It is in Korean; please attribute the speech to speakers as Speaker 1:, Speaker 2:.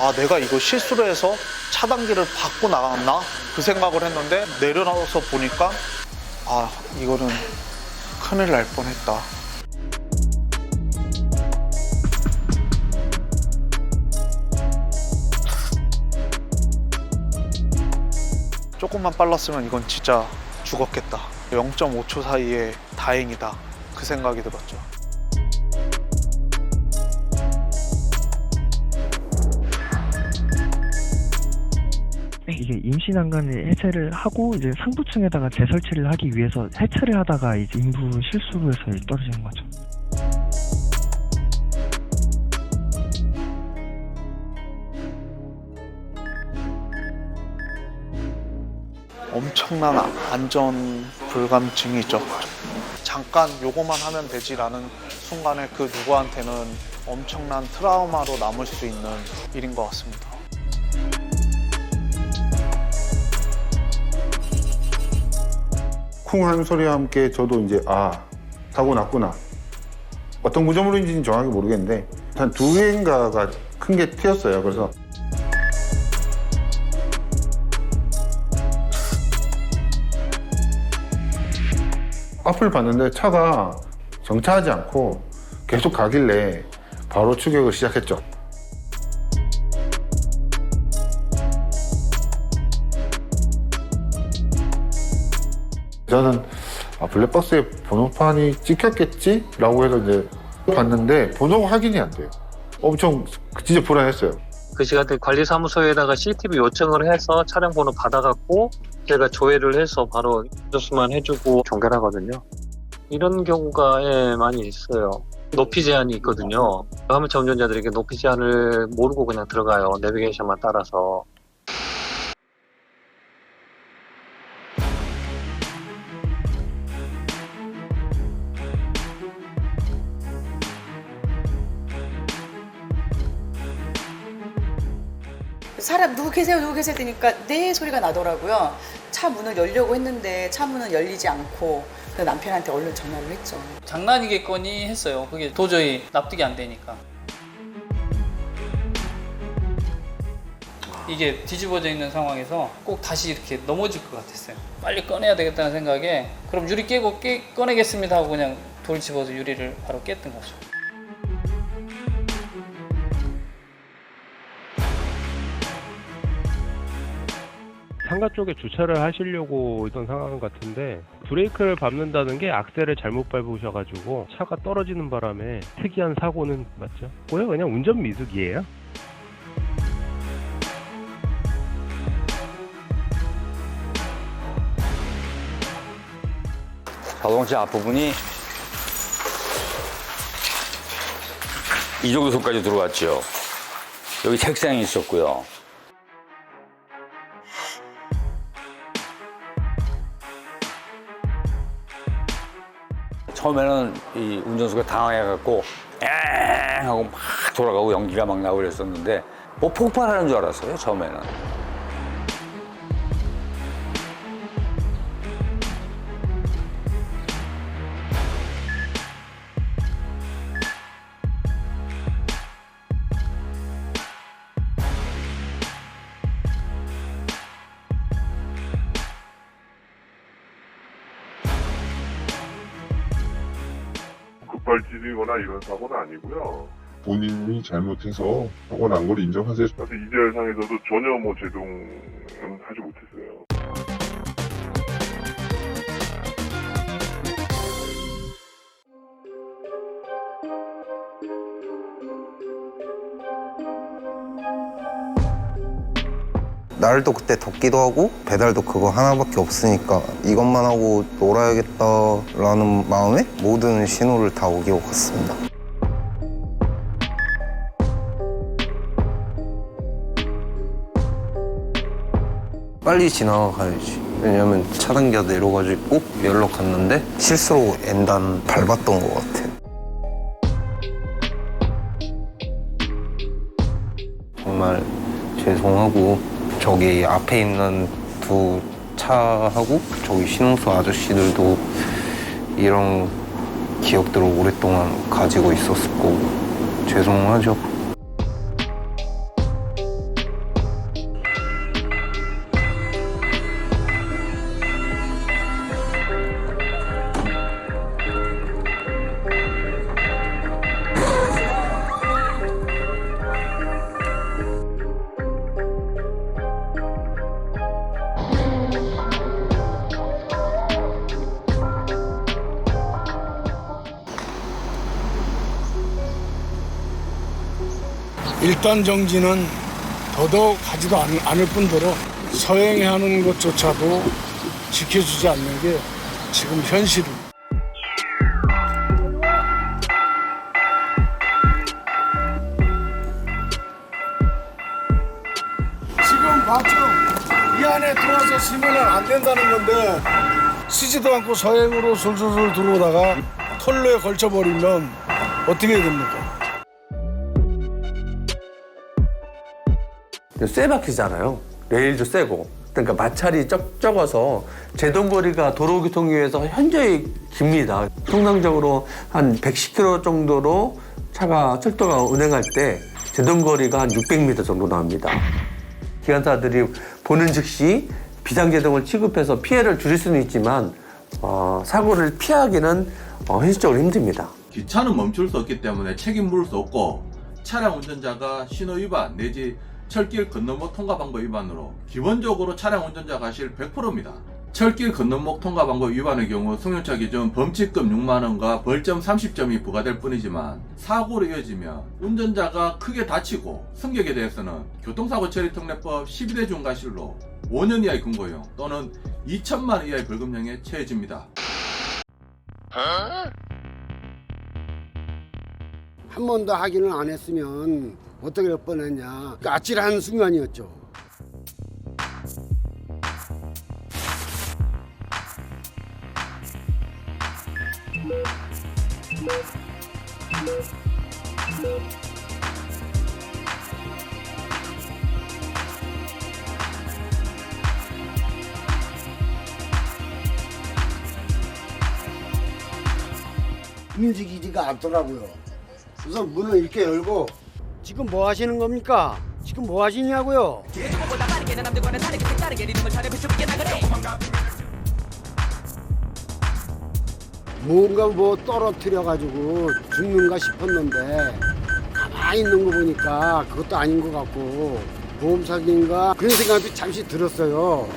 Speaker 1: 아, 내가 이거 실수를 해서 차단기를 받고 나갔나? 그 생각을 했는데 내려놔서 보니까 아, 이거는 큰일 날 뻔했다. 조금만 빨랐으면 이건 진짜 죽었겠다. 0.5초 사이에 다행이다. 그 생각이 들었죠.
Speaker 2: 이게 임시 난간을 해체를 하고 이제 상부층에다가 재설치를 하기 위해서 해체를 하다가 이제 인부 실수로 해서 떨어지는 거죠.
Speaker 1: 엄청난 안전 불감증이죠. 잠깐 요거만 하면 되지라는 순간에 그 누구한테는 엄청난 트라우마로 남을 수 있는 일인 것 같습니다.
Speaker 3: 쿵 하는 소리와 함께 저도 이제 사고 났구나. 어떤 구조물인지는 정확히 모르겠는데 한 두 개인가가 큰 게 튀었어요. 그래서 앞을 봤는데 차가 정차하지 않고 계속 가길래 바로 추격을 시작했죠. 저는 블랙박스에 번호판이 찍혔겠지? 라고 해서 이제 봤는데 번호가 확인이 안 돼요. 엄청 진짜 불안했어요.
Speaker 4: 그 시간대 관리사무소에다가 CCTV 요청을 해서 차량 번호 받아갖고 제가 조회를 해서 바로 접수만 해주고 종결하거든요. 이런 경우가 많이 있어요. 높이 제한이 있거든요. 화물차 운전자들에게 높이 제한을 모르고 그냥 들어가요. 내비게이션만 따라서.
Speaker 5: 사람 누구 계세요 누구 계세요 되니까 네 소리가 나더라고요. 차 문을 열려고 했는데 차 문은 열리지 않고 그 남편한테 얼른 전화를 했죠.
Speaker 6: 장난이겠거니 했어요. 그게 도저히 납득이 안 되니까. 이게 뒤집어져 있는 상황에서 꼭 다시 이렇게 넘어질 것 같았어요. 빨리 꺼내야 되겠다는 생각에 그럼 유리 깨고 꺼내겠습니다 하고 그냥 돌 집어서 유리를 바로 깼던 거죠.
Speaker 7: 상가 쪽에 주차를 하시려고 있던 상황 같은데 브레이크를 밟는다는 게 악셀을 잘못 밟으셔가지고 차가 떨어지는 바람에 특이한 사고는 맞죠? 그냥 운전 미숙이에요.
Speaker 8: 자동차 앞부분이 이 정도 선까지 들어왔죠. 여기 책상이 있었고요. 처음에는 이 운전수가 당황해갖고 엥 하고 막 돌아가고 연기가 막 나고 그랬었는데 뭐 폭발하는 줄 알았어요, 처음에는.
Speaker 9: 급발진이거나 이런 사고는 아니고요.
Speaker 3: 본인이 잘못해서 사고 난 걸 인정하세요.
Speaker 9: 그래서 이재열상에서도 전혀 뭐 제동은 하지 못했어요.
Speaker 10: 날도 그때 덥기도 하고 배달도 그거 하나밖에 없으니까 이것만 하고 놀아야겠다라는 마음에 모든 신호를 다 어기고 갔습니다. 빨리 지나가야지. 왜냐면 차단기가 내려가지고 연락 갔는데 실수로 N단 밟았던 것 같아요. 정말 죄송하고 저기 앞에 있는 두 차하고 저기 신호수 아저씨들도 이런 기억들을 오랫동안 가지고 있었을 거고 죄송하죠.
Speaker 11: 일단 정지는 더더욱 하지도 않을 뿐더러 서행하는 것조차도 지켜주지 않는 게 지금 현실입니다. 지금 봤죠? 이 안에 들어와서 쓰면 안 된다는 건데 쓰지도 않고 서행으로 술술술 들어오다가 털로에 걸쳐버리면 어떻게 됩니까?
Speaker 12: 쇠 바퀴잖아요. 레일도 세고. 그러니까 마찰이 적어서 제동거리가 도로교통위에서 현저히 깁니다. 통상적으로 한 110km 정도로 차가 철도가 운행할 때 제동거리가 한 600m 정도 나옵니다. 기관사들이 보는 즉시 비상제동을 취급해서 피해를 줄일 수는 있지만 사고를 피하기는 현실적으로 힘듭니다.
Speaker 13: 기차는 멈출 수 없기 때문에 책임 물을 수 없고 차량 운전자가 신호 위반 내지 철길 건너목 통과방법 위반으로 기본적으로 차량 운전자가 실 100%입니다. 철길 건너목 통과방법 위반의 경우 승용차 기준 범칙금 6만원과 벌점 30점이 부과될 뿐이지만 사고로 이어지면 운전자가 크게 다치고 승객에 대해서는 교통사고 처리 특례법 12대 중과실로 5년 이하의 금고형 또는 2천만 원 이하의 벌금형에 처해집니다.
Speaker 14: 한 번도 확인을 안 했으면 어떻게 될 뻔했냐. 아찔한 순간이었죠. 움직이지가 않더라고요. 우선 문을 이렇게 열고 지금 뭐 하시는 겁니까? 지금 뭐 하시냐고요? 뭔가 뭐 떨어뜨려가지고 죽는가 싶었는데 가만히 있는 거 보니까 그것도 아닌 것 같고 보험 사기인가 그런 생각이 잠시 들었어요.